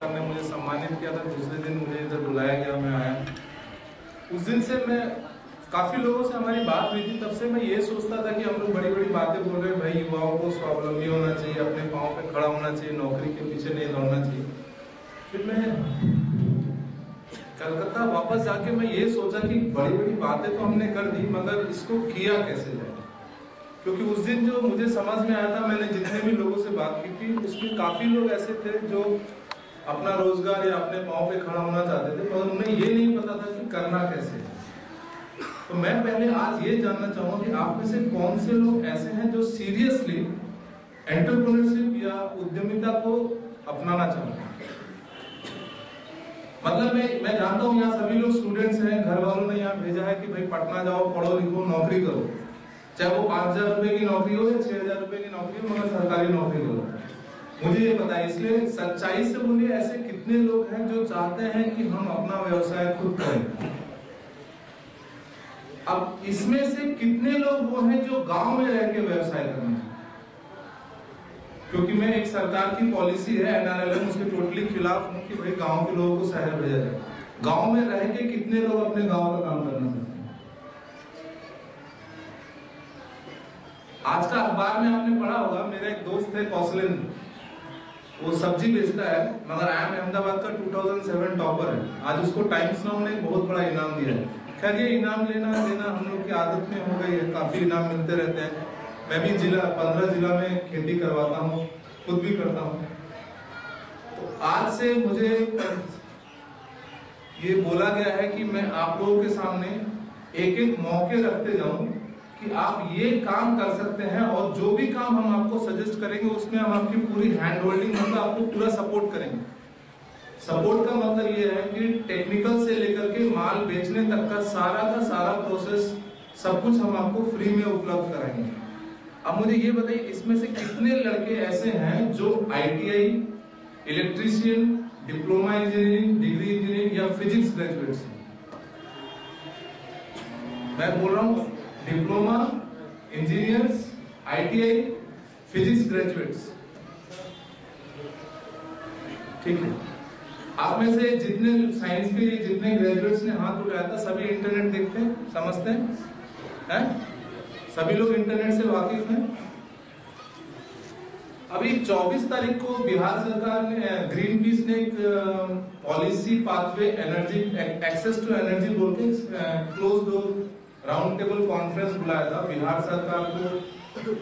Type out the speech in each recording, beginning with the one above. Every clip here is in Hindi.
ने मुझे सम्मानित किया था। दूसरे दिन मुझे इधर बुलाया गया, मैं आया। उस दिन से मैं काफी लोगों से हमारी बात हुई थी। तब से मैं ये सोचता था कि हम लोग बड़ी बड़ी बातें बोल रहे हैं, भाई युवाओं को स्वावलंबी होना चाहिए, अपने पाँव पे खड़ा होना चाहिए, नौकरी के पीछे नहीं दौड़ना चाहिए। फिर मैं कलकत्ता वापस जाके मैं ये सोचा कि बड़ी बड़ी बातें तो हमने कर दी, मगर इसको किया कैसे जाए। क्योंकि उस दिन जो मुझे समझ में आया था, मैंने जितने भी लोगों से बात की थी, उसमें काफी लोग ऐसे थे जो अपना रोजगार या अपने पाँव पे खड़ा होना चाहते थे, पर उन्हें ये नहीं पता था कि करना कैसे है। तो मैं पहले आज ये जानना चाहूंगा कि आप में से कौन से लोग ऐसे हैं जो सीरियसली एंटरप्रेन्योरशिप या उद्यमिता को अपनाना चाहते हैं। मतलब मैं जानता हूँ यहाँ सभी लोग स्टूडेंट्स हैं, घर वालों ने यहाँ भेजा है कि भाई पटना जाओ, पढ़ो लिखो, नौकरी करो, चाहे वो 5,000 रुपए की नौकरी हो या 6,000 रुपए की नौकरी हो, मगर सरकारी नौकरी करो। मुझे ये पता है, इसलिए सच्चाई से बोलिए, ऐसे कितने लोग हैं जो चाहते हैं कि हम अपना व्यवसाय खुद करें। अब इसमें से कितने लोग वो हैं जो गांव में रह के व्यवसाय करना चाहते हैं। क्योंकि मैं एक सरकार की पॉलिसी है NRLM, उसके टोटली खिलाफ हूं कि भाई गांव के लोगों को शहर भेजा जाए। गांव में रह के कितने लोग अपने गांव का काम करना चाहते हैं। आज का अखबार में आपने पढ़ा होगा, मेरा एक दोस्त है कौशलेंद्र, वो सब्जी बेचता है, मगर IIM अहमदाबाद का 2007 टॉपर है। आज उसको टाइम्स नाउ ने बहुत बड़ा इनाम दिया है। खैर ये इनाम लेना देना हम लोग की आदत में हो गई है, काफी इनाम मिलते रहते हैं। मैं भी 15 जिला में खेती करवाता हूँ, खुद भी करता हूँ। तो आज से मुझे ये बोला गया है कि मैं आप लोगों के सामने एक एक मौके रखते जाऊं कि आप ये काम कर सकते हैं, और जो भी काम हम आपको सजेस्ट करेंगे उसमें हम आपकी पूरी हैंड होल्डिंग, मतलब आपको पूरा सपोर्ट करेंगे। सपोर्ट का मतलब ये है कि टेक्निकल से लेकर के माल बेचने तक का सारा प्रोसेस सब कुछ हम आपको फ्री में उपलब्ध कराएंगे। अब मुझे ये बताइए, इसमें से कितने लड़के ऐसे हैं जो ITI, electrician, diploma engineering, degree engineering या फिजिक्स ग्रेजुएट्स हैं। मैं बोल रहा हूँ diploma engineers, ITI, physics graduates, ठीक है। आप में से जितने साइंस के जितने ग्रेजुएट्स ने हाथ उठाया था, सभी इंटरनेट देखते हैं, समझते हैं? सभी लोग इंटरनेट से वाकिफ हैं। अभी 24 तारीख को बिहार सरकार ने, ग्रीन पीस ने एक policy pathway energy access to energy बोल के close door round table conference बुलाया था। बिहार सरकार को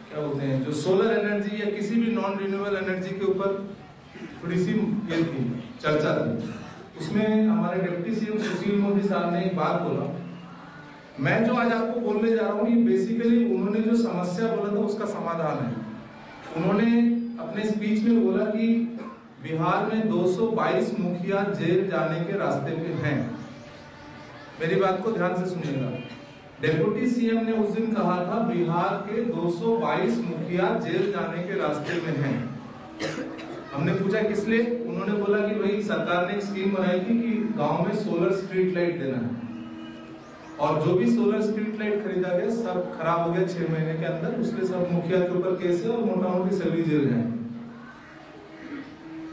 क्या बोलते हैं, जो सोलर एनर्जी या किसी भी नॉन रिन्यूएबल एनर्जी के ऊपर थोड़ी सी ये थी, चर्चा थी। उसमें हमारे डिप्टी CM सुशील मोदी साहब ने एक बात बोला। मैं जो आज आपको बोलने जा रहा हूँ, ये बेसिकली उन्होंने जो समस्या बोला था उसका समाधान है। उन्होंने अपने स्पीच में बोला कि बिहार में 222 मुखिया जेल जाने के रास्ते पे हैं। मेरी बात को ध्यान से सुनिएगा। डिप्टी CM ने उस दिन कहा था बिहार के 222 मुखिया जेल जाने के रास्ते में हैं। हमने पूछा किस लिए? उन्होंने बोला कि भाई सरकार ने एक स्कीम बनाई थी कि गांव में सोलर स्ट्रीट लाइट देना है, और जो भी सोलर स्ट्रीट लाइट खरीदा गया सब खराब हो गया 6 महीने के अंदर। उसके सब मुखिया के ऊपर केस है और मोटा मोटी सभी जेल गए।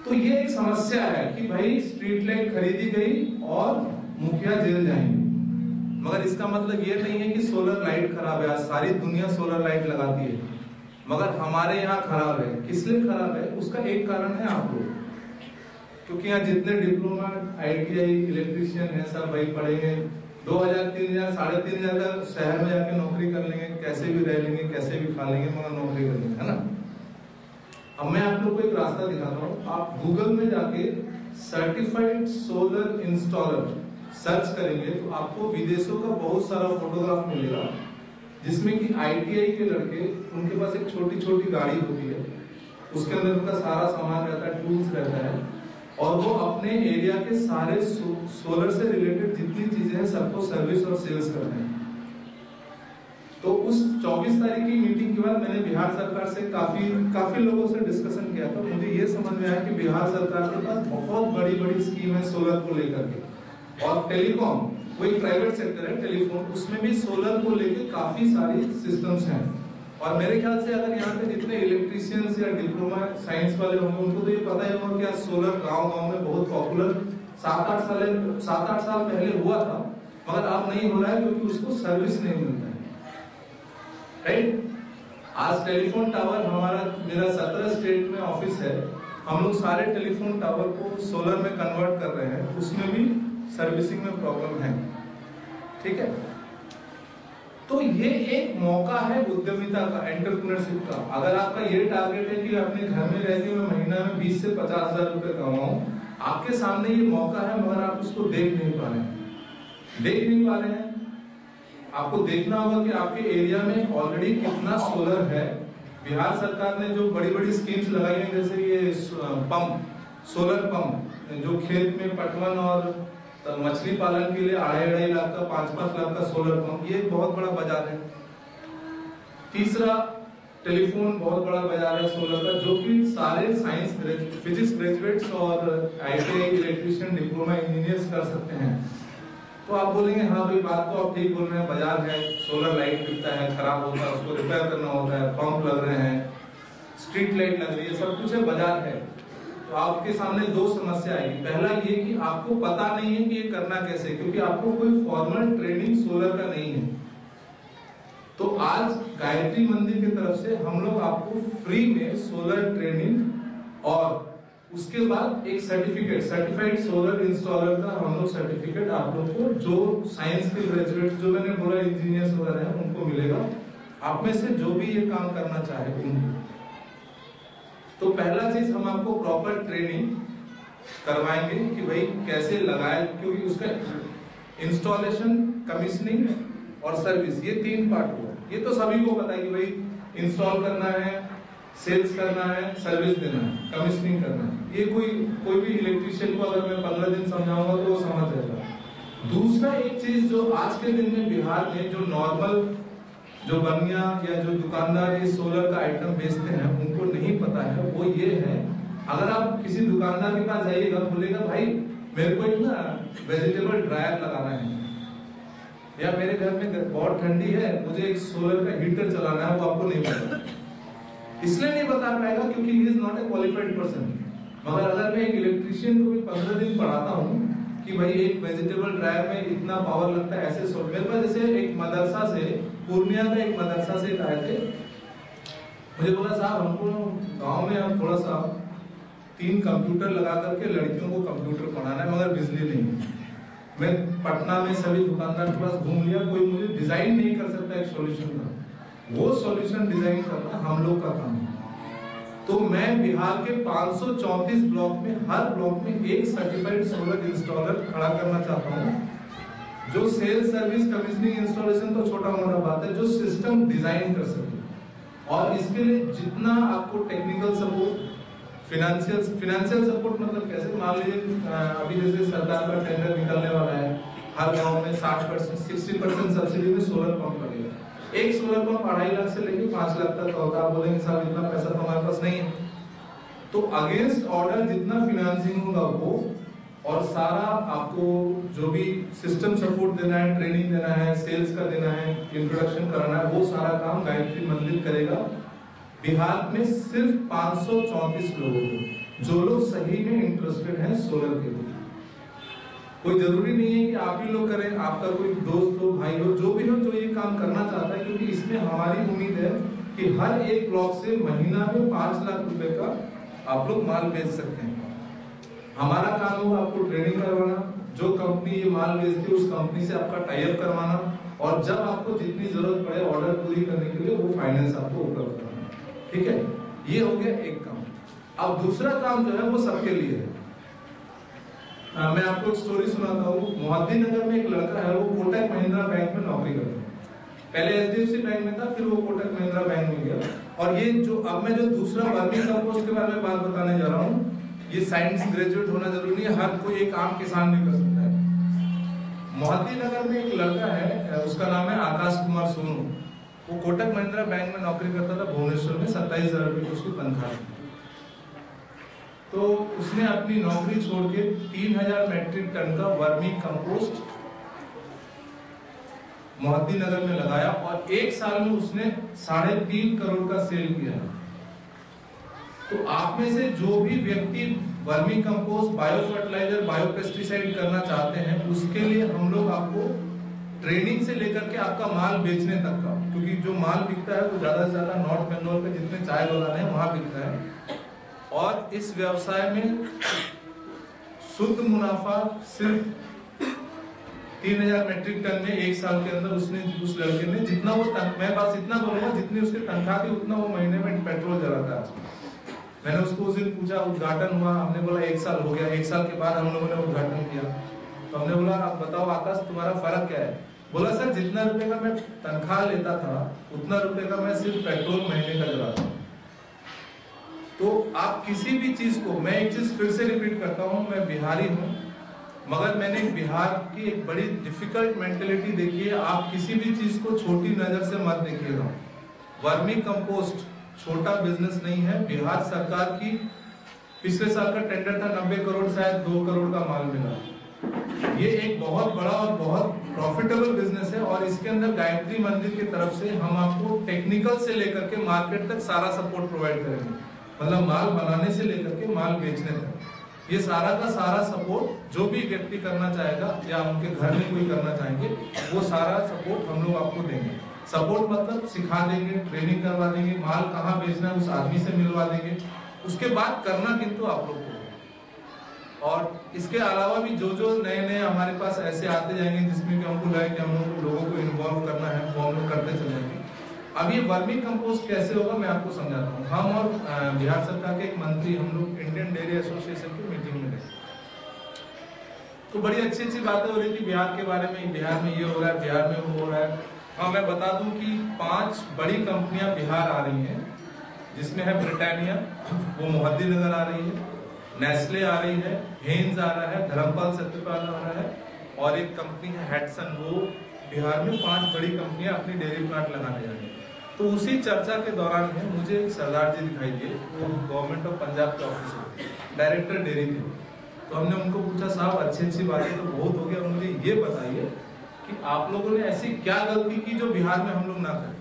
तो ये एक समस्या है कि भाई स्ट्रीट लाइट खरीदी गई और मुखिया जेल जाएंगे, मगर इसका मतलब ये नहीं है कि सोलर लाइट खराब है। आज सारी दुनिया सोलर लाइट लगाती है, मगर हमारे यहाँ खराब है। किस लिए खराब है? उसका एक कारण है आप लोग, क्योंकि यहाँ जितने डिप्लोमा, ITI, इलेक्ट्रीशियन है, सब भाई पढ़ेंगे 2,000, 3,000, 3,500 का शहर में जाके नौकरी कर लेंगे, कैसे भी रह लेंगे, कैसे भी खा लेंगे, मगर नौकरी कर लेंगे, है ना। अब मैं आप लोग को एक रास्ता दिखाता हूँ। आप गूगल में जाके सर्टिफाइड सोलर इंस्टॉलर सर्च करेंगे तो आपको विदेशों का बहुत सारा फोटोग्राफ मिलेगा, जिसमें कि ITI के लड़के, उनके पास एक छोटी छोटी गाड़ी होती है, उसके अंदर उनका सारा सामान रहता है, टूल्स रहता है, और वो अपने एरिया के सारे सोलर से रिलेटेड जितनी चीजें हैं सबको सर्विस और सेल्स करते हैं। तो उस 24 तारीख की मीटिंग के बाद मैंने बिहार सरकार से काफी लोगों से डिस्कशन किया था। मुझे ये समझ में आया कि बिहार सरकार के पास बहुत बड़ी बड़ी स्कीम है सोलर को लेकर के। और टेलीकॉम, वो एक प्राइवेट सेक्टर है टेलीफोन, उसमें भी सोलर को लेकर काफी सारी सिस्टम्स हैं। और मेरे ख्याल से अगर यहाँ पे जितने इलेक्ट्रीशियंस या डिप्लोमा साइंस वाले होंगे उनको तो ये पता ही होगा कि आज सोलर गांव में बहुत पॉपुलर 7-8 साल पहले हुआ था, मगर अब नहीं हो रहा है क्योंकि उसको सर्विस नहीं मिलता है, राइट। आज टेलीफोन टावर मेरा 17 स्टेट में ऑफिस है, हम लोग सारे टेलीफोन टावर को सोलर में कन्वर्ट कर रहे हैं, उसमें भी सर्विसिंग में प्रॉब्लम है, ठीक है। तो ये एक मौका है उद्यमिता का, एंटरप्रेन्योरशिप का। अगर आपका ये टारगेट है कि अपने घर में रहकर मैं महीना में 20 से 50 हजार रुपए कमाऊं, आपके सामने ये मौका है, मगर आप उसको देख नहीं पा रहे हैं। आपको देखना होगा कि आपके एरिया में ऑलरेडी कितना सोलर है। बिहार सरकार ने जो बड़ी बड़ी स्कीम्स लगाई हैं, जैसे ये सोलर पंप जो खेत में पटवन और मछली पालन के लिए 2.5 लाख का 5-5 लाख का सोलर पंप, ये एक बहुत बड़ा बाजार है। तीसरा, टेलीफोन बहुत बड़ा बाजार है सोलर का, जो कि सारे साइंस फिजिक्स ग्रेजुएट्स और ITI इलेक्ट्रीशियन डिप्लोमा इंजीनियर्स कर सकते हैं। तो आप बोलेंगे हाँ भाई बात तो आप ठीक बोल रहे हैं, बाजार है, सोलर लाइट बिकता है, खराब होता है, उसको रिपेयर करना होता है, पंप लग रहे हैं, स्ट्रीट लाइट लग रही है, सब कुछ है, बाजार है। तो आपके सामने 2 समस्या आएगी। पहला ये कि आपको पता नहीं है कि ये करना कैसे, क्योंकि आपको कोई फॉर्मल ट्रेनिंग सोलर का नहीं है। तो आज गायत्री मंदिर की तरफ से हम लोग आपको फ्री में सोलर ट्रेनिंग और उसके बाद एक सर्टिफाइड सोलर इंस्टॉलर का हम लोग सर्टिफिकेट आप लोग को, जो साइंस के ग्रेजुएट जो मैंने बोला इंजीनियर्स वगैरह है, उनको मिलेगा। आप में से जो भी ये काम करना चाहे उनको। तो पहला चीज हम आपको प्रॉपर ट्रेनिंग करवाएंगे कि भाई कैसे लगाए, क्योंकि उसका इंस्टॉलेशन, कमीशनिंग और सर्विस, ये 3 पार्ट हुआ। ये तो सभी को पता है कि भाई इंस्टॉल करना है, सेल्स करना है, सर्विस देना है, कमीशनिंग करना है। ये कोई भी इलेक्ट्रीशियन को अगर मैं 15 दिन समझाऊंगा तो वो समझ जाएगा। दूसरा एक चीज जो आज के दिन में बिहार में जो नॉर्मल जो बनिया या जो दुकानदार ये सोलर का आइटम बेचते हैं उनको नहीं पता है, वो ये है, अगर आप किसी दुकानदार के पास जाइएगा, बोलेगा भाई मेरे को एक ना वेजिटेबल ड्रायर लगाना है, या मेरे घर में बहुत ठंडी है, मुझे एक सोलर का हीटर चलाना है, वो आपको नहीं पता। इसलिए नहीं बता पाएगा क्योंकि he is not a qualified person. मगर अगर मैं एक इलेक्ट्रीशियन को भी 15 दिन पढ़ाता हूँ कि भाई एक वेजिटेबल ड्रायर में इतना पावर लगता है, ऐसे सोच, मेरे पास जैसे एक मदरसा से, पूर्णिया का एक मदरसा से आए थे, मुझे बोला साहब हमको गांव में अब थोड़ा सा 3 कंप्यूटर लगा करके लड़कियों को कंप्यूटर पढ़ाना है, मगर बिजली नहीं है। मैं पटना में सभी दुकानदार के पास घूम लिया, कोई मुझे डिजाइन नहीं कर सकता एक सॉल्यूशन का, वो सॉल्यूशन डिजाइन करना हम लोग का काम है। तो मैं बिहार के 534 ब्लॉक में, हर ब्लॉक में एक सर्टिफाइड सोलर इंस्टॉलर खड़ा करना चाहता हूँ, जो सेल्स, सर्विस, कमीशनिंग, इंस्टॉलेशन तो छोटा मोटा बात है, जो सिस्टम डिजाइन कर सके। और इसके लिए जितना आपको टेक्निकल सपोर्ट, फिनेंशियल सपोर्ट, मतलब कैसे, मान लीजिए अभी जैसे सरकार का टेंडर निकलने वाला है, हर गांव में 60% सब्सिडी में सोलर पंप लगेगा। एक सोलर पंप 2.5 लाख से लेकर 5 लाख तक का होगा। आप बोलेंगे साहब इतना पैसा तो हमारे पास नहीं है, तो अगेंस्ट ऑर्डर जितना फिनेंसिंग होगा वो, और सारा आपको जो भी सिस्टम सपोर्ट देना है, ट्रेनिंग देना है, सेल्स का देना है, इंट्रोडक्शन कराना है, वो सारा काम गायत्री मंदिर करेगा। बिहार में सिर्फ 534 लोगों को, जो लोग सही में इंटरेस्टेड हैं सोलर के लिए। कोई जरूरी नहीं है कि आप ही लोग करें, आपका कोई दोस्त हो, भाई हो, जो भी हो, जो ये काम करना चाहता है, क्योंकि इसमें हमारी उम्मीद है कि हर एक ब्लॉक से महीना में 5 लाख रुपए का आप लोग माल बेच सकते हैं। हमारा काम होगा आपको ट्रेनिंग करवाना, जो कंपनी ये माल बेचती है उस कंपनी से आपका टाई अप करवाना, और जब आपको जितनी जरूरत पड़े ऑर्डर पूरी करने के लिए वो फाइनेंस आपको उपलब्ध कराना। ठीक है, ये हो गया एक काम। अब दूसरा काम जो है वो सबके लिए है। मैं आपको एक स्टोरी सुनाता हूँ। मोहद्दी नगर में एक लड़का है, वो कोटक महिंद्रा बैंक में नौकरी करता है। पहले HDFC बैंक में था, फिर वो कोटक महिंद्रा बैंक में गया। और ये जो अब मैं जो दूसरा वर्मी कंपोस्ट के बारे में बात बताने जा रहा हूँ, ये साइंस ग्रेजुएट होना जरूरी नहीं है, हर कोई एक आम किसान भी कर सकता है। मोहद्दी नगर में एक लड़का है, उसका नाम है आकाश कुमार सोनू। वो कोटक महिंद्रा बैंक में नौकरी करता था भुवनेश्वर में, 27,000 रुपये उसकी तनख्वाह। तो उसने अपनी नौकरी छोड़ के 3000 मेट्रिक टन का वर्मी कंपोस्ट मोहद्दी नगर में लगाया और 1 साल में उसने 3.5 करोड़ का सेल किया। तो आप में से जो भी व्यक्ति vermicompost, biofertilizer, biopesticide करना चाहते हैं, उसके लिए हम लोग आपको ट्रेनिंग से लेकर के आपका माल बेचने तक का, क्योंकि जो माल बिकता है वो ज्यादा से ज्यादा नॉर्थ बंगाल के जितने चाय बागान है वहां बिकता है। और इस व्यवसाय में शुद्ध मुनाफा सिर्फ 3000 मैट्रिक टन में 1 साल के अंदर उसने, उस लड़के ने जितना वो, मैं बस इतना बोलूंगा जितनी उसकी तनख्वाह थी उतना वो महीने में पेट्रोल जलाता है। मैंने उसको उस दिन पूछा, उद्घाटन हुआ, हमने बोला 1 साल हो गया, 1 साल के बाद हम लोगों ने उद्घाटन किया, तो हमने बोला आप बताओ आकाश तुम्हारा फर्क क्या है? बोला सर जितना रुपए का मैं तनख्वाह लेता था उतना रुपए का मैं सिर्फ पेट्रोल महीने का जलाता हूँ। तो आप किसी भी चीज को, मैं एक चीज फिर से रिपीट करता हूँ, मैं बिहारी हूँ, मगर मैंने बिहार की एक बड़ी डिफिकल्ट मेंटेलिटी देखी है। आप किसी भी चीज को छोटी नजर से मत देखिएगा। वर्मी कंपोस्ट छोटा बिजनेस नहीं है। बिहार सरकार की पिछले साल का टेंडर था 90 करोड़, शायद 2 करोड़ का माल मिला। ये एक बहुत बड़ा और बहुत प्रॉफिटेबल बिजनेस है और इसके अंदर गायत्री मंदिर की तरफ से हम आपको टेक्निकल से लेकर के मार्केट तक सारा सपोर्ट प्रोवाइड करेंगे। मतलब माल बनाने से लेकर के माल बेचने तक ये सारा का सारा सपोर्ट जो भी व्यक्ति करना चाहेगा या उनके घर में कोई करना चाहेंगे वो सारा सपोर्ट हम लोग आपको देंगे। सपोर्ट मतलब सिखा देंगे, ट्रेनिंग करवा देंगे, माल कहाँ बेचना है उस आदमी से मिलवा देंगे, उसके बाद करना किंतु आप लोग को। और इसके अलावा भी जो जो नए नए हमारे पास ऐसे आते जाएंगे जिसमें कि हमको लगे कि हम लोगों को इन्वॉल्व करना है वो हम लोग करते चले जाएंगे। अब ये वर्मी कंपोस्ट कैसे होगा मैं आपको समझाता हूँ। हम और बिहार सरकार के एक मंत्री हम लोग इंडियन डेयरी एसोसिएशन की मीटिंग में गए, तो बड़ी अच्छी अच्छी बातें हो रही थी बिहार के बारे में, बिहार में ये हो रहा है, बिहार में वो हो रहा है। हाँ मैं बता दूं कि 5 बड़ी कंपनियां बिहार आ रही हैं, जिसमें है ब्रिटानिया, वो मोहद्दी नगर आ रही है, नेस्ले आ रही है, हेन्स आ रहा है, धर्मपाल सत्यपाल आ रहा है और एक कंपनी है हैटसन। वो बिहार में 5 बड़ी कंपनियां अपनी डेयरी प्लांट लगाने जा रही है। तो उसी चर्चा के दौरान में मुझे एक सरदार जी दिखाई दिए, वो गवर्नमेंट ऑफ पंजाब के ऑफिसर, डायरेक्टर डेयरी थे। तो हमने उनको पूछा साहब अच्छी अच्छी बातें तो बहुत हो गया, मुझे ये बताइए कि आप लोगों ने ऐसी क्या गलती की जो बिहार में हम लोग ना करें।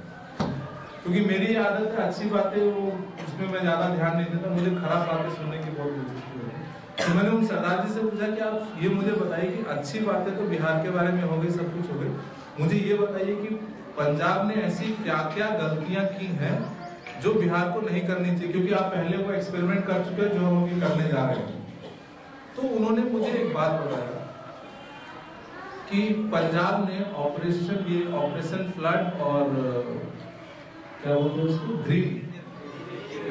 क्योंकि मेरी आदत है अच्छी बातें वो उसमें मैं ज्यादा ध्यान नहीं देता, मुझे खराब बातें सुनने की बहुत दिलचस्पी होती है। तो मैंने उन सरदार जी से पूछा कि आप ये मुझे बताइए कि अच्छी बातें तो बिहार के बारे में हो गई, सब कुछ हो गई, मुझे ये बताइए कि पंजाब ने ऐसी क्या क्या गलतियां की हैं जो बिहार को नहीं करनी चाहिए, क्योंकि आप पहले वो एक्सपेरिमेंट कर चुके हैं जो हम अभी करने जा रहे हैं। तो उन्होंने मुझे एक बात बताया कि पंजाब ने ऑपरेशन फ्लड और क्या बोलते हैं उसको,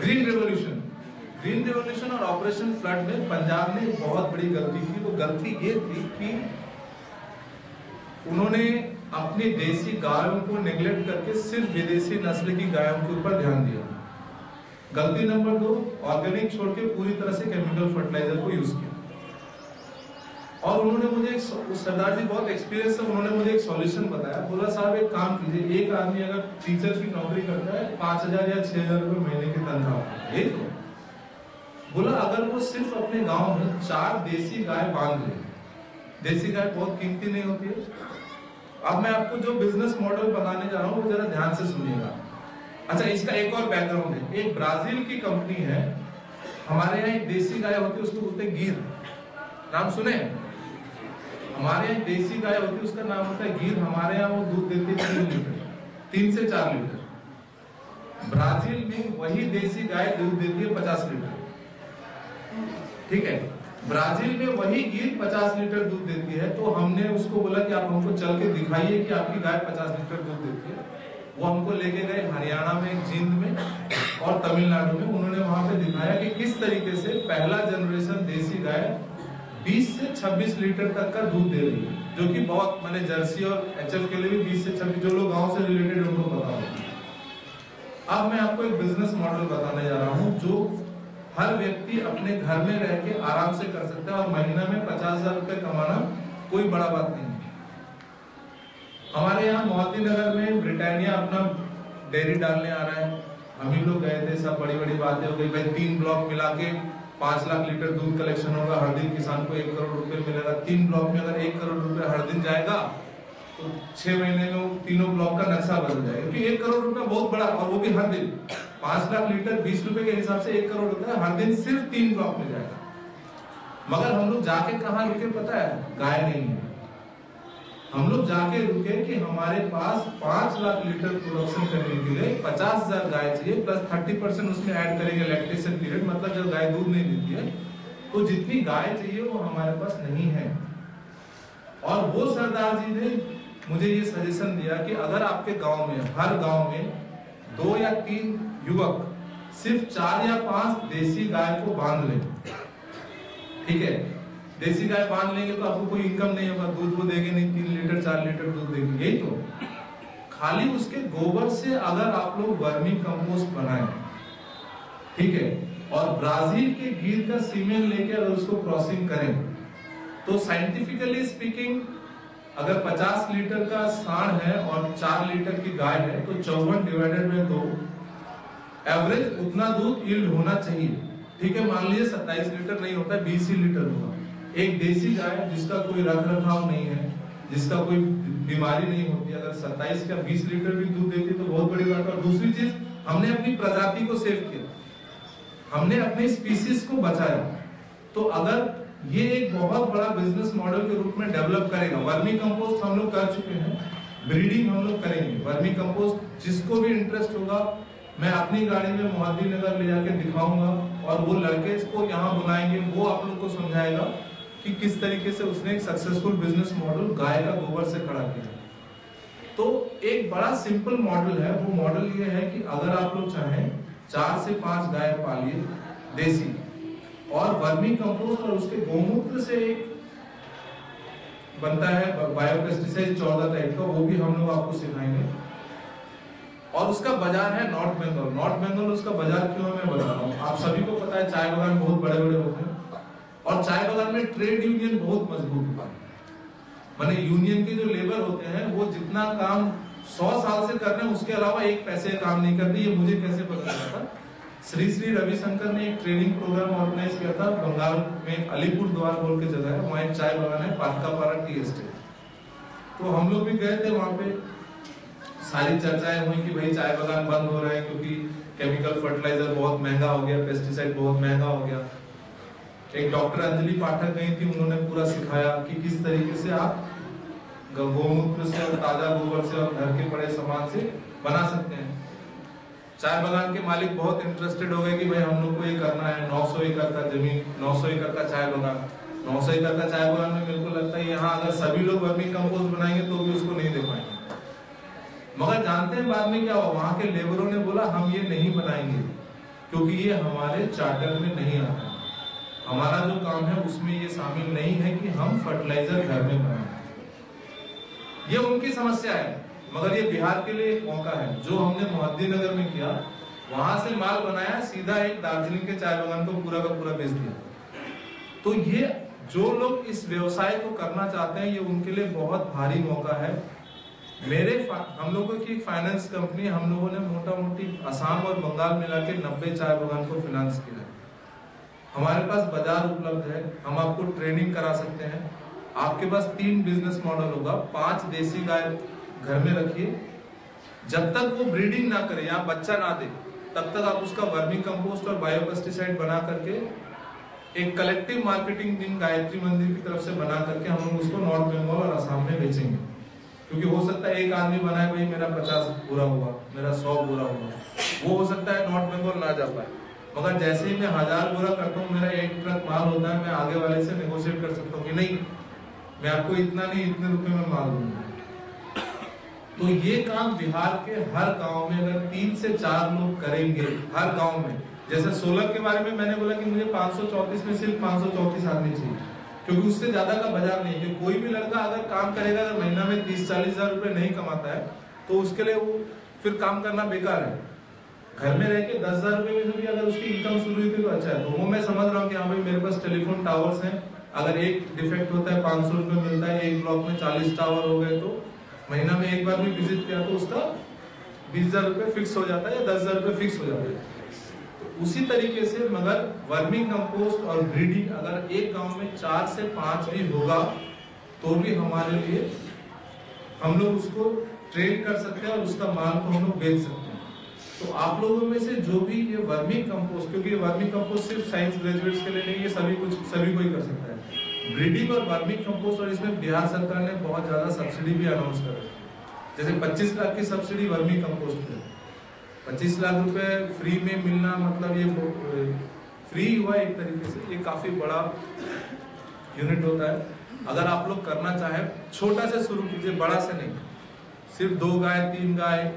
ग्रीन रेवोल्यूशन और ऑपरेशन फ्लड में पंजाब ने बहुत बड़ी गलती की। तो गलती ये थी कि उन्होंने अपनी देसी गायों को नेग्लेक्ट करके सिर्फ विदेशी नस्ल की गायों के ऊपर ध्यान दिया। गलती नंबर 2, ऑर्गेनिक छोड़ के पूरी तरह से केमिकल फर्टिलाइजर को यूज किया। और उन्होंने मुझे उस सरदार जी बहुत एक्सपीरियंस है, उन्होंने मुझे एक सॉल्यूशन बताया। बोला साहब एक काम कीजिए, एक आदमी अगर टीचर की नौकरी करता है 5000 या 6000 रुपए महीने की तनख्वाह, ये तो बोला अगर वो सिर्फ अपने गांव में 4 देसी गाय बांध ले, देसी गाय बहुत कीमती नहीं होती है। अब मैं आपको जो बिजनेस मॉडल बताने जा रहा हूँ वो जरा ध्यान से सुनिएगा। अच्छा इसका एक और बैकग्राउंड है, एक ब्राजील की कंपनी है, हमारे यहाँ एक देसी गाय होती है उसको बोलते हैं गिर, नाम सुने? हमारे यहाँ देसी गाय होती है उसका नाम होता है गिर, हमारे यहाँ वो दूध देती है 3 लीटर, 3 से 4 लीटर। ब्राजील में वही देसी गाय दूध देती है 50 लीटर, ठीक है, ब्राजील में वही गिर 50 लीटर दूध देती है। तो हमने उसको बोला कि आप हमको चल के दिखाइए कि आपकी गाय 50 लीटर दूध देती है। वो हमको लेके गए हरियाणा में, जींद में और तमिलनाडु में। उन्होंने वहां पे दिखाया कि किस तरीके से पहला जनरेशन देसी गाय 20 से 26 लीटर तक का दूध दे रही है, जो कि बहुत मैंने जर्सी और एचएफ के लिए भी 20 से 26, जो लोग गांव से रिलेटेड उनको पता होगा। अब मैं आपको एक बिजनेस मॉडल बताने जा रहा हूँ जो हर व्यक्ति अपने घर में रह के आराम से कर सकता है और महीना में 50,000 रुपए कमाना कोई बड़ा बात नहीं है। हमारे यहाँ मोहद्दी नगर में ब्रिटानिया अपना डेयरी डालने आ रहा है, हम ही लोग गए थे, सब बड़ी बड़ी बातें हो गई भाई, 3 ब्लॉक मिला के 5 लाख लीटर दूध कलेक्शन होगा, हर दिन किसान को 1 करोड़ रुपए मिलेगा। 3 ब्लॉक में अगर 1 करोड़ रुपए हर दिन जाएगा तो 6 महीने में तीनों ब्लॉक का नक्शा बदल जाएगा, क्योंकि 1 करोड़ रुपए बहुत बड़ा, और वो भी हर दिन 5 लाख लीटर 20 रुपए के हिसाब से 1 करोड़ होता है, हर दिन सिर्फ 3 ब्लॉक में जाएगा। मगर हम लोग जाके कहाँ रुके पता है? गाय नहीं है। हम लोग जाके रुके कि हमारे पास 5 लाख लीटर प्रोडक्शन करने के लिए 50,000 गाय चाहिए, प्लस 30% उसमें ऐड करेंगे लैक्टेशन पीरियड, मतलब जब गाय दूध नहीं देती है तो जितनी गाय चाहिए वो हमारे पास नहीं है। और वो सरदार जी ने मुझे ये सजेशन दिया कि अगर आपके गांव में, हर गांव में 2 या 3 युवक सिर्फ 4 या 5 देसी गाय को बांध लें, ठीक है, देसी गाय बांध लेंगे तो आपको कोई इनकम नहीं होगा, दूध वो देगी नहीं, 3 लीटर 4 लीटर दूध देगी, यही तो। खाली उसके गोबर से अगर आप लोग वर्मी कंपोस्ट बनाएं, ठीक है, और ब्राजील के गीर का सीमेंट लेके अगर उसको क्रॉसिंग करें, तो साइंटिफिकली स्पीकिंग अगर 50 लीटर का सांड है और 4 लीटर की गाय है तो 54 डिवाइडेड बाय 2, एवरेज उतना दूध यील्ड होना चाहिए, ठीक है। मान लीजिए 27 लीटर नहीं होता है, 20 लीटर होगा। एक देसी गाय जिसका कोई रख रखाव नहीं है, जिसका कोई बीमारी नहीं होती, अगर 27 या 20 लीटर भी दूध देती तो बहुत बड़ी बात है। और दूसरी चीज, हमने अपनी प्रजाति को सेव किया, हमने अपनी स्पीसीज को बचाया। तो अगर ये एक बहुत बड़ा बिजनेस मॉडल के रूप में डेवलप करेगा। वर्मी कंपोस्ट हम लोग कर चुके हैं, ब्रीडिंग हम लोग करेंगे। वर्मी कंपोस्ट जिसको भी इंटरेस्ट होगा, मैं अपनी गाड़ी में मोहद्दी नगर ले जाके दिखाऊंगा और वो लड़के इसको यहाँ बुलाएंगे, वो आप लोग को समझाएगा कि किस तरीके से उसने एक सक्सेसफुल बिजनेस मॉडल गाय का गोबर से खड़ा किया। तो एक बड़ा सिंपल मॉडल है। वो मॉडल ये है कि अगर आप लोग चाहें 4 से 5 गाय पालिए देसी, और वर्मी कंपोस्ट और उसके गोमूत्र से एक बनता है बायोपेस्टिसाइड 14 टाइप का, वो भी हम लोग आपको सिखाएंगे। और उसका बाजार है नॉर्थ बंगाल। नॉर्थ बंगाल उसका बाजार क्यों है मैं बता रहा हूँ। आप सभी को पता है चाय बागान बहुत बड़े बड़े होते हैं, और चाय बागान में ट्रेड यूनियन बहुत मजबूत होता है। माने यूनियन के जो लेबर होते हैं वो जितना काम 100 साल से कर रहे हैं, उसके अलावा एक पैसे काम नहीं करते। ये मुझे कैसे पता चला था? श्री श्री रविशंकर ने एक ट्रेनिंग प्रोग्राम ऑर्गेनाइज किया था बंगाल में, अलीपुर द्वार बोल के जगह है, वहाँ एक चाय बागान है, पाटकापारा टी एस्टेट। तो हम लोग भी गए थे वहां पे, सारी चर्चाएं हुई कि भाई चाय बागान बंद हो रहे हैं क्योंकि केमिकल फर्टिलाइजर बहुत महंगा हो गया, पेस्टिसाइड बहुत महंगा हो गया। एक डॉक्टर अंजलि पाठक गई थी, उन्होंने पूरा सिखाया कि किस तरीके से आप गौमूत्र से और ताजा गोबर से और घर के पड़े सामान से बना सकते हैं। चाय बागान के मालिक बहुत इंटरेस्टेड हो गए कि भाई हम लोग को ये करना है। 900 एकड़ का जमीन, 900 एकड़ का चाय बागान, 900 एकड़ का चाय बागान में मेरे को लगता है यहाँ अगर सभी लोग वर्मी कंपोस्ट बनाएंगे तो भी उसको नहीं दे पाएंगे। मगर जानते हैं बाद में क्या हुआ? वहां के लेबरों ने बोला हम ये नहीं बनाएंगे क्योंकि ये हमारे चार्टर में नहीं आता है, हमारा जो काम है उसमें ये शामिल नहीं है कि हम फर्टिलाइजर घर में बनाएं। ये उनकी समस्या है, मगर ये बिहार के लिए एक मौका है। जो हमने मोहद्दी नगर में किया, वहां से माल बनाया, सीधा एक दार्जिलिंग के चाय बागान को पूरा का पूरा बेच दिया। तो ये जो लोग इस व्यवसाय को करना चाहते हैं, ये उनके लिए बहुत भारी मौका है। हम लोगों की एक फाइनेंस कंपनी, हम लोगों ने मोटा मोटी असम और बंगाल मिला के 90 चाय बागान को फाइनेंस किया है। हमारे पास बाजार उपलब्ध है, हम आपको ट्रेनिंग करा सकते हैं। आपके पास 3 बिजनेस मॉडल होगा। 5 देसी गाय घर में रखिए, जब तक वो ब्रीडिंग ना करे या बच्चा ना दे, तब तक आप उसका वर्मी कंपोस्ट और बायोपेस्टिसाइड बना करके एक कलेक्टिव मार्केटिंग टीम गायत्री मंदिर की तरफ से बना करके हम लोग उसको नॉर्थ बंगाल और असम में बेचेंगे। क्योंकि हो सकता है एक आदमी बनाए भाई मेरा 50 बुरा हुआ, मेरा 100 बुरा हुआ, वो हो सकता है नॉर्थ बंगाल ना जा पाए। मगर जैसे ही मैं 1000 बुरा करता हूँ, मेरा 1 ट्रक माल होता है, मैं आगे वाले से नेगोशिएट कर सकता हूँ कि नहीं मैं आपको इतना नहीं, इतने रुपए में माल दूंगा। तो ये काम बिहार के हर गांव में अगर 3 से 4 लोग करेंगे, हर गांव में, जैसे सोलर के बारे में मैंने बोला कि मुझे 534 में सिर्फ 534 आदमी चाहिए, क्योंकि उससे ज्यादा का बाजार नहीं है। कोई भी लड़का अगर काम करेगा, अगर महीना में 30-40 हजार रुपए नहीं कमाता है तो उसके लिए वो फिर काम करना बेकार है। घर में रह के 10,000 रुपए में भी अगर उसकी इनकम शुरू हुई थी तो अच्छा है। तो वो मैं समझ रहा हूँ कि हाँ भाई मेरे पास टेलीफोन टावर्स हैं, अगर एक डिफेक्ट होता है 500 रुपए मिलता है, एक ब्लॉक में 40 टावर हो गए तो महीना में एक बार भी विजिट किया तो उसका 20,000 रुपए फिक्स हो जाता है या 10,000 रुपए फिक्स हो जाता है। तो उसी तरीके से मगर वर्मी कंपोस्ट और ब्रीडिंग अगर एक गांव में 4 से 5 भी होगा तो भी हमारे लिए हम लोग उसको ट्रेन कर सकते हैं और उसका माल को हम लोग बेच सकते हैं। तो आप लोगों में से जो भी ये वर्मी कंपोस्ट, क्योंकि ये वर्मी कंपोस्ट सिर्फ साइंस ग्रेजुएट्स के लिए नहीं, ये सभी कोई कर सकता है, ब्रीडिंग और वर्मी कंपोस्ट। और इसमें बिहार सरकार ने बहुत ज्यादा सब्सिडी भी अनाउंस कर रही है, जैसे 25 लाख की सब्सिडी वर्मी कंपोस्ट पे, 25 लाख रुपए फ्री में मिलना, मतलब ये फ्री हुआ एक तरीके से, ये काफी बड़ा यूनिट होता है। अगर आप लोग करना चाहें, छोटा से शुरू कीजिए, बड़ा से नहीं, सिर्फ 2 गाय 3 गाय,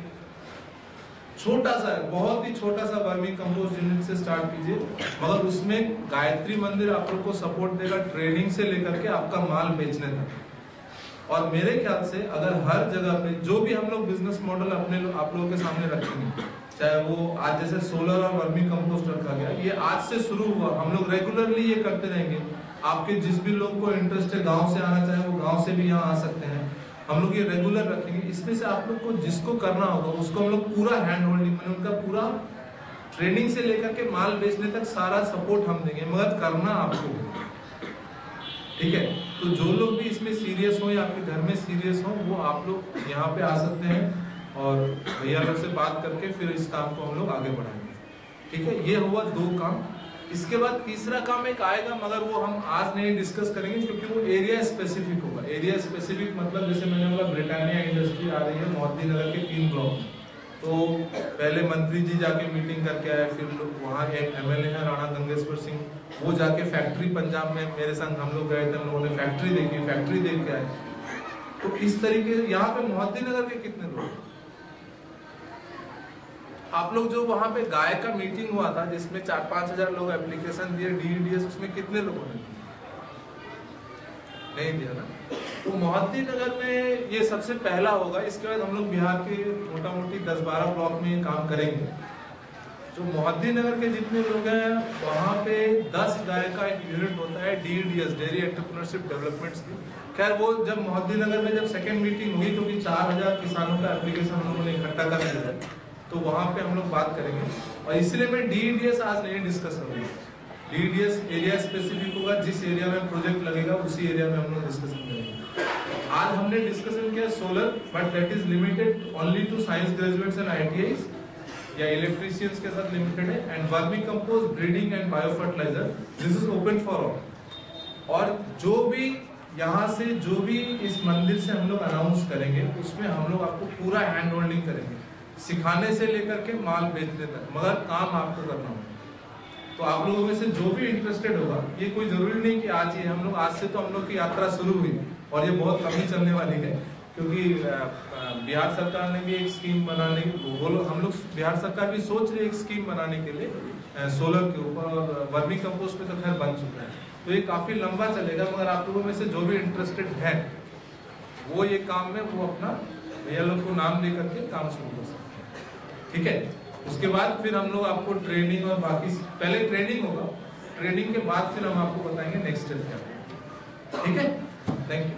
छोटा सा, बहुत ही छोटा सा वर्मी कंपोस्ट यूनिट से स्टार्ट कीजिए। मगर उसमें गायत्री मंदिर आप लोग को सपोर्ट देगा, ट्रेनिंग से लेकर के आपका माल बेचने तक। और मेरे ख्याल से अगर हर जगह पे जो भी हम लोग बिजनेस मॉडल आप लोगों के सामने रखेंगे, चाहे वो आज जैसे सोलर और वर्मी कंपोस्ट रखा गया, ये आज से शुरू हुआ, हम लोग रेगुलरली ये करते रहेंगे। आपके जिस भी लोग को इंटरेस्ट है गांव से आना चाहे वो गांव से भी यहाँ आ सकते हैं, हम लोग ये रेगुलर रखेंगे। इसमें से आप लोग को जिसको करना होगा उसको हम लोग पूरा हैंड होल्डिंग, मैंने उनका पूरा ट्रेनिंग से लेकर के माल बेचने तक सारा सपोर्ट हम देंगे, मगर करना आपको, ठीक है। तो जो लोग भी इसमें सीरियस हो या आपके घर में सीरियस हो, वो आप लोग यहाँ पे आ सकते हैं और भैया लोग से बात करके फिर इस काम को हम लोग आगे बढ़ाएंगे, ठीक है। ये हुआ 2 काम। इसके बाद तीसरा काम एक आएगा, मगर वो हम आज नहीं डिस्कस करेंगे क्योंकि वो एरिया स्पेसिफिक होगा। एरिया स्पेसिफिक मतलब जैसे मैंने बोला ब्रिटानिया इंडस्ट्री आ रही है मोती नगर के 3 ब्लॉक में, तो पहले मंत्री जी जाके मीटिंग करके आए, फिर लोग वहाँ एक MLA है राणा गंगेश्वर सिंह, वो जाके फैक्ट्री पंजाब में मेरे संग हम लोग गए थे, हम लोगों ने फैक्ट्री देखी, फैक्ट्री देख के आए। तो इस तरीके यहाँ पे मोती नगर के कितने लोग, आप लोग जो वहां पे गाय का मीटिंग हुआ था जिसमें 4-5 हजार लोग एप्लीकेशन दिए DEDS, उसमें कितने लोगों ने नहीं दिया ना? तो मोती नगर में ये सबसे पहला होगा। इसके बाद हम लोग बिहार के मोटा मोटी 10-12 ब्लॉक में ये काम करेंगे। जो मोती नगर के जितने लोग हैं वहां पे 10 गाय का एक यूनिट होता है DEDS, dairy entrepreneurship development scheme. खैर वो जब मोती नगर में जब सेकेंड मीटिंग हुई, क्योंकि 4000 किसानों का एप्लीकेशन हम लोगों ने इकट्ठा कर दिया है, तो वहां पे हम लोग बात करेंगे। और इसलिए मैं DEDS आज नहीं डिस्कस करूंगा। DEDS एरिया स्पेसिफिक होगा, जिस एरिया में प्रोजेक्ट लगेगा उसी एरिया में हम लोग डिस्कशन करेंगे। आज हमने डिस्कशन किया solar, but that is limited only to science graduates and ITIs या इलेक्ट्रीशियंस के साथ लिमिटेड है। And vermicompost, breeding and biofertilizer, this is open for all. और जो भी यहाँ से जो भी इस मंदिर से हम लोग अनाउंस करेंगे उसमें हम लोग आपको पूरा हैंड होल्डिंग करेंगे, सिखाने से लेकर के माल बेचने तक, मगर काम आपको करना होगा। तो आप लोगों में से जो भी इंटरेस्टेड होगा, ये कोई जरूरी नहीं कि आज ही, हम लोग आज से तो हम लोग की यात्रा शुरू हुई और ये बहुत कम ही चलने वाली है, क्योंकि बिहार सरकार ने भी एक स्कीम बनाने, हम लोग बिहार सरकार भी सोच रही है एक स्कीम बनाने के लिए सोलर के ऊपर, और वर्मी कंपोस्ट पे तो खैर बन चुका है। तो ये काफी लंबा चलेगा, मगर आप लोगों में से जो भी इंटरेस्टेड है वो ये काम में वो अपना भैया लोग को नाम दे करके काम शुरू कर सकते हैं, ठीक है। उसके बाद फिर हम लोग आपको ट्रेनिंग और बाकी, पहले ट्रेनिंग होगा, ट्रेनिंग के बाद फिर हम आपको बताएंगे नेक्स्ट स्टेप क्या है, ठीक है। Thank you.